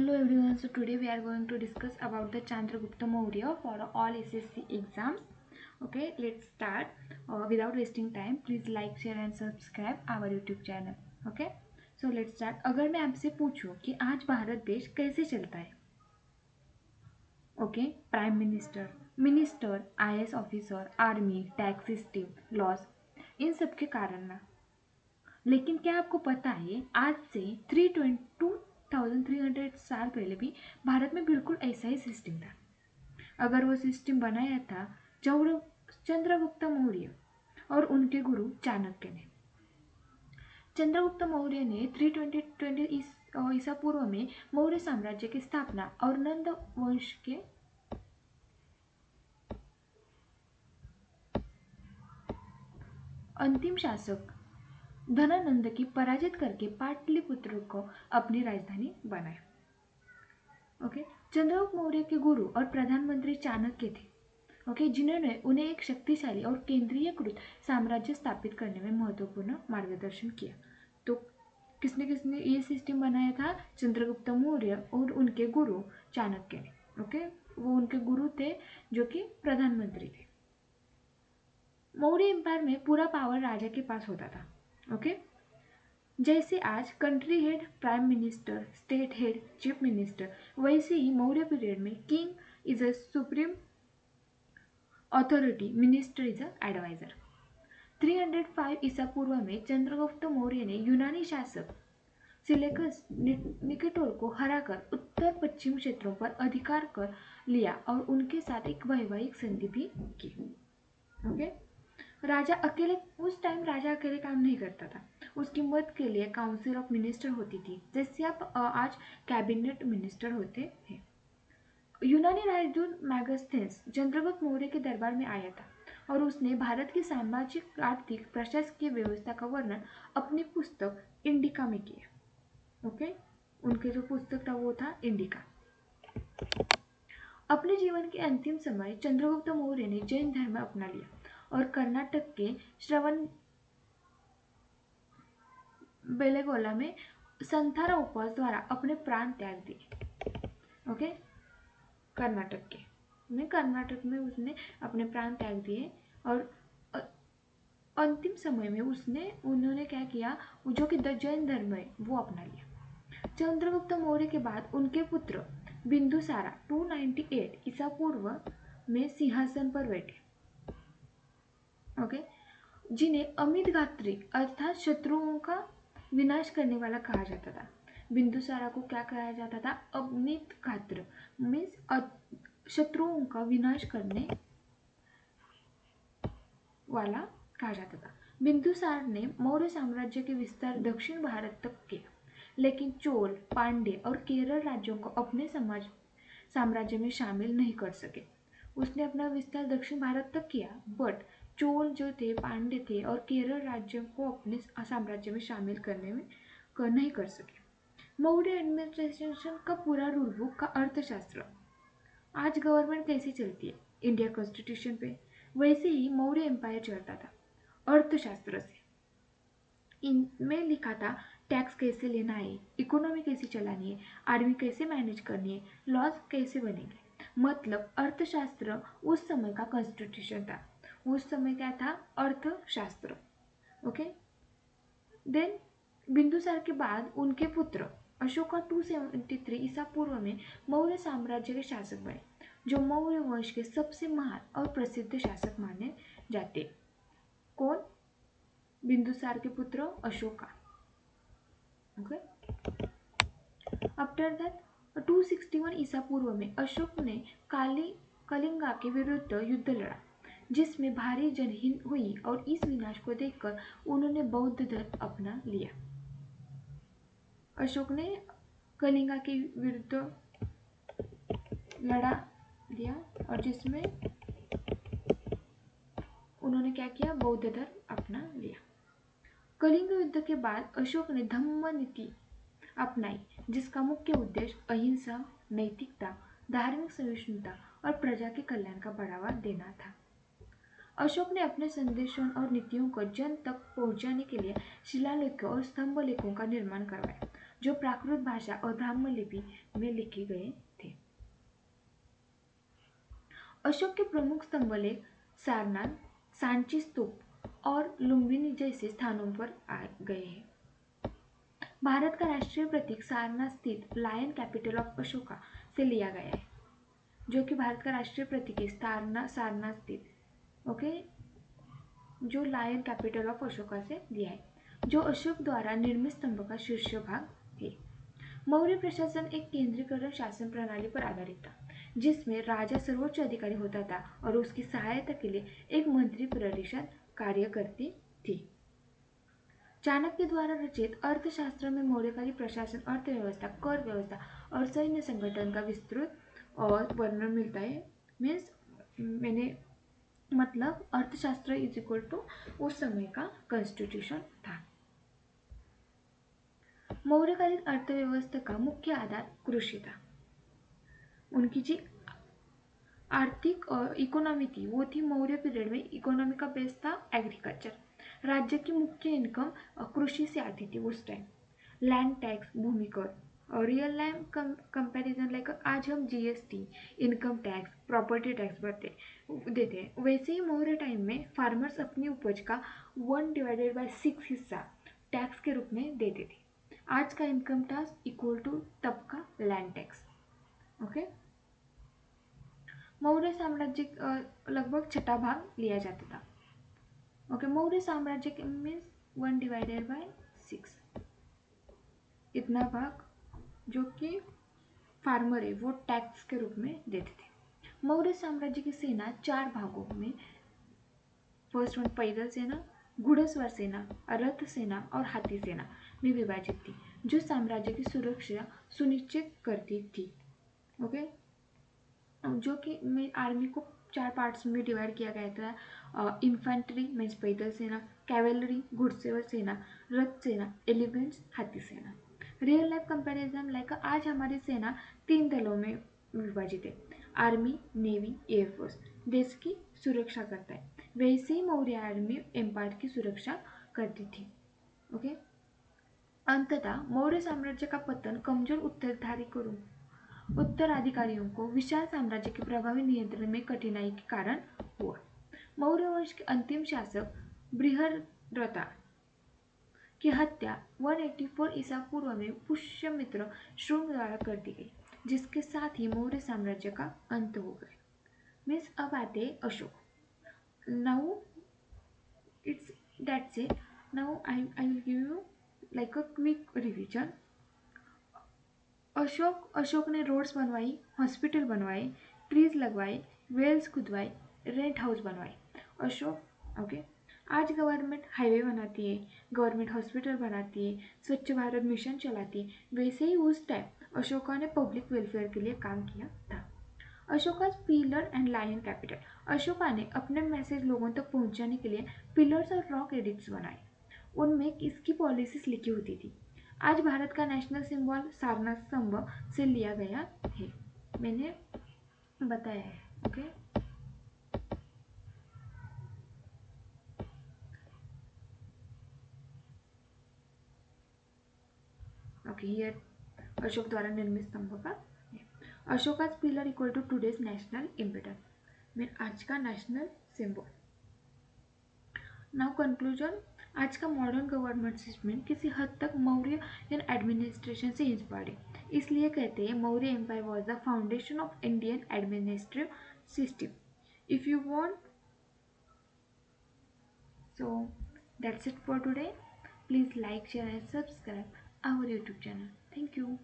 Hello everyone. So today we are going to discuss about the Chandragupta Maurya for all SSC exams. Okay, let's start. Without wasting time, please like, share and subscribe our YouTube channel. Okay, so let's start. अगर मैं आपसे पूछूं कि आज भारत देश कैसे चलता है, okay, prime minister, minister, IAS officer, army, tax system, laws, इन सब के कारण ना। लेकिन क्या आपको पता है आज से 2300 साल पहले भी भारत में बिल्कुल ऐसा ही सिस्टम था। अगर वो सिस्टम बनाया था चंद्रगुप्त मौर्य और उनके गुरु चाणक्य ने। चंद्रगुप्त मौर्य ने 320 ईसा पूर्व में मौर्य साम्राज्य की स्थापना और नंद वंश के अंतिम शासक धनानंद की पराजित करके पाटलिपुत्र को अपनी राजधानी बनाया। ओके, चंद्रगुप्त मौर्य के गुरु और प्रधानमंत्री चाणक्य थे, ओके, जिन्होंने उन्हें एक शक्तिशाली और केंद्रीयकृत साम्राज्य स्थापित करने में महत्वपूर्ण मार्गदर्शन किया। तो किसने किसने ये सिस्टम बनाया था? चंद्रगुप्त मौर्य और उनके गुरु चाणक्य ने। ओके, वो उनके गुरु थे जो कि प्रधानमंत्री थे। मौर्य एम्पायर में पूरा पावर राजा के पास होता था। ओके, जैसे आज country head prime minister, state head chief minister, वैसे ही मौर्य पीरियड में king is a supreme authority, minister is a adviser. 305 ईसा पूर्व में चंद्रगुप्त मौर्य ने यूनानी शासक सिलेकस निकेटर को हराकर उत्तर पश्चिम क्षेत्रों पर अधिकार कर लिया और उनके साथ एक वैवाहिक संधि भी की। ओके, राजा अकेले, उस टाइम राजा अकेले काम नहीं करता था, उसकी मदद के लिए काउंसिल ऑफ मिनिस्टर होती थी, जैसे आप आज कैबिनेट मिनिस्टर होते हैं। यूनानी राजदूत मैगस्थेंस चंद्रगुप्त मौर्य के दरबार में आया था और उसने भारत की सामाजिक, आर्थिक, प्रशासकीय व्यवस्था का वर्णन अपनी पुस्तक इंडिका में किया। ओके, उनके जो पुस्तक था वो था इंडिका। अपने जीवन के अंतिम समय चंद्रगुप्त मौर्य ने जैन धर्म अपना लिया और कर्नाटक के श्रवण बेलेगोला में संथारा उपास द्वारा अपने प्राण त्याग दिए। ओके, कर्नाटक में उसने अपने प्राण त्याग दिए और अंतिम समय में उन्होंने क्या किया, जो कि जैन धर्म है वो अपना लिया। चंद्रगुप्त मौर्य के बाद उनके पुत्र बिंदुसारा 298 ईसा पूर्व में सिंहासन पर बैठे। ओके, जिन्हें अमित गात्री अर्थात शत्रुओं का विनाश करने वाला कहा जाता था। बिंदुसारा को क्या कहा जाता था? अमित गात्र, मीन्स शत्रुओं का विनाश करने वाला कहा जाता था। बिंदुसार ने मौर्य साम्राज्य के विस्तार दक्षिण भारत तक किया, लेकिन चोल, पांड्य और केरल राज्यों को अपने साम्राज्य में शामिल नहीं कर सके। उसने अपना विस्तार दक्षिण भारत तक किया, बट चोल जो थे, पांड्य थे और केरल राज्यों को अपने साम्राज्य में शामिल करने में नहीं कर सके। मौर्य एडमिनिस्ट्रेशन का पूरा रूल बुक का अर्थशास्त्र, आज गवर्नमेंट कैसी चलती है इंडिया कॉन्स्टिट्यूशन पे, वैसे ही मौर्य एम्पायर चलता था अर्थशास्त्र से। इनमें लिखा था टैक्स कैसे लेना है, इकोनॉमी कैसे चलानी है, आर्मी कैसे मैनेज करनी है, लॉज कैसे बनेंगे। मतलब अर्थशास्त्र उस समय का कॉन्स्टिट्यूशन था। उस समय क्या था? अर्थशास्त्र। ओके, देन बिंदुसार के बाद उनके पुत्र अशोका 273 ईसा पूर्व में मौर्य साम्राज्य के शासक बने, जो मौर्य वंश के सबसे महान और प्रसिद्ध शासक माने जाते। कौन? बिंदुसार के पुत्र अशोका। ओके, आफ्टर दैट 261 ईसा पूर्व में अशोक ने कलिंगा के विरुद्ध युद्ध लड़ा, जिसमें भारी जनहीन हुई और इस विनाश को देखकर उन्होंने बौद्ध धर्म अपना लिया। अशोक ने कलिंगा के विरुद्ध लड़ा दिया और जिसमें उन्होंने क्या किया? बौद्ध धर्म अपना लिया। कलिंग युद्ध के बाद अशोक ने धम्म नीति अपनाई, जिसका मुख्य उद्देश्य अहिंसा, नैतिकता, धार्मिक सहिष्णुता और प्रजा के कल्याण का बढ़ावा देना था। अशोक ने अपने संदेशों और नीतियों को जन तक पहुंचाने के लिए शिलालेखों और स्तंभ लेखों का निर्माण करवाया। जो प्राकृत भाषा और ब्राह्म लिपि में लिखे गए थे। अशोक के प्रमुख स्तंभलेख सारनाथ, सांची स्तूप और लुम्बिनी जैसे स्थानों पर आ गए हैं। भारत का राष्ट्रीय प्रतीक सारनाथ स्थित लायन कैपिटल ऑफ अशोका से लिया गया है, जो कि भारत का राष्ट्रीय प्रतीक है सारनाथ स्थित, ओके, जो लायन कैपिटल ऑफ अशोका से लिया है, जो अशोक द्वारा निर्मित स्तंभ का शीर्ष भाग है। मौर्य प्रशासन एक केंद्रीकृत शासन प्रणाली पर आधारित था, जिसमें राजा सर्वोच्च अधिकारी होता था और उसकी सहायता के लिए एक मंत्री परिषद कार्य करती थी। चाणक्य द्वारा रचित अर्थशास्त्र में मौर्यकालीन प्रशासन, अर्थव्यवस्था, कर व्यवस्था और सैन्य संगठन का विस्तृत और वर्णन मिलता है। मीन्स मैंने मतलब अर्थशास्त्र इज इक्वल टू उस समय का कॉन्स्टिट्यूशन था। मौर्यकालीन अर्थव्यवस्था का मुख्य आधार कृषि था। उनकी जी आर्थिक इकोनॉमी थी वो थी मौर्य पीरियड में इकोनॉमी का बेस था एग्रीकल्चर। राज्य की मुख्य इनकम कृषि से आती थी उस टाइम। लैंड टैक्स, भूमि कर और रियल टाइम कंपैरिजन लाइक आज हम GST, income tax, property tax देते हैं, वैसे ही मौर्य टाइम में फार्मर्स अपनी उपज का 1/6 हिस्सा टैक्स के रूप में देते थे। आज का इनकम टैक्स इक्वल टू तब का लैंड टैक्स। ओके, मौर्य साम्राज्य लगभग छठा भाग लिया जाता था। ओके, मौर्य साम्राज्य मीन्स 1/6, इतना भाग जो कि फार्मर है वो टैक्स के रूप में देते थे। मौर्य साम्राज्य की सेना 4 भागों में, फर्स्ट वन पैदल सेना, घुड़सवार सेना, रथ सेना और हाथी सेना में विभाजित थी, जो साम्राज्य की सुरक्षा सुनिश्चित करती थी। ओके, जो कि आर्मी को 4 पार्ट्स में डिवाइड किया गया था। इन्फेंट्री मीन्स पैदल सेना, कैवेलरी घुड़सवार सेना, रथ सेना, एलिफेंट्स हाथी सेना। रियल लाइफ कंपैरिजन लाइक आज हमारी सेना 3 दलों में विभाजित है, आर्मी, नेवी, एयरफोर्स देश की सुरक्षा करता है, वैसे ही मौर्य आर्मी एम्पायर की सुरक्षा करती थी। ओके, अंततः मौर्य साम्राज्य का पतन कमजोर उत्तराधिकारियों को विशाल साम्राज्य के प्रभावी नियंत्रण में कठिनाई के कारण हुआ। मौर्य वंश के अंतिम शासक बृहद्रथ की हत्या 184 ईसा पूर्व में पुष्यमित्र शुंग द्वारा कर दी गई, जिसके साथ ही मौर्य साम्राज्य का अंत हो गया। मीन्स अब आते Ashok. Now it's that's it. Now I will give you like a quick revision. Ashok ने रोड्स बनवाई, हॉस्पिटल बनवाए, ट्रीज लगवाए, वेल्स खुदवाए, रेंट हाउस बनवाए। अशोक ओके, आज गवर्नमेंट हाईवे बनाती है, गवर्नमेंट हॉस्पिटल बनाती है, स्वच्छ भारत मिशन चलाती है, वैसे ही उस टाइम अशोका ने पब्लिक वेलफेयर के लिए काम किया था। Ashoka pillar and lion capital. Ashoka ने अपने मैसेज लोगों तक पहुंचाने के लिए पिलर्स और रॉक एडिक्ट्स बनाए, उनमें इसकी पॉलिसीज लिखी होती थी। आज भारत का नेशनल सिंबल सारनाथ स्तंभ से लिया गया है, मैंने बताया है। ओके, ओके, हियर अशोक द्वारा निर्मित स्तंभ का Ashoka pillar equal to today's national इम्पेटर, मीन आज का नेशनल सिंबल। नाउ कंक्लूजन, आज का मॉडर्न गवर्नमेंट सिस्टम किसी हद तक मौर्य एडमिनिस्ट्रेशन से इंस्पायर्ड है, इसलिए कहते हैं Maurya empire was the foundation of Indian administrative system. If you want, so that's it for today. Please like, share and subscribe our YouTube channel. Thank you.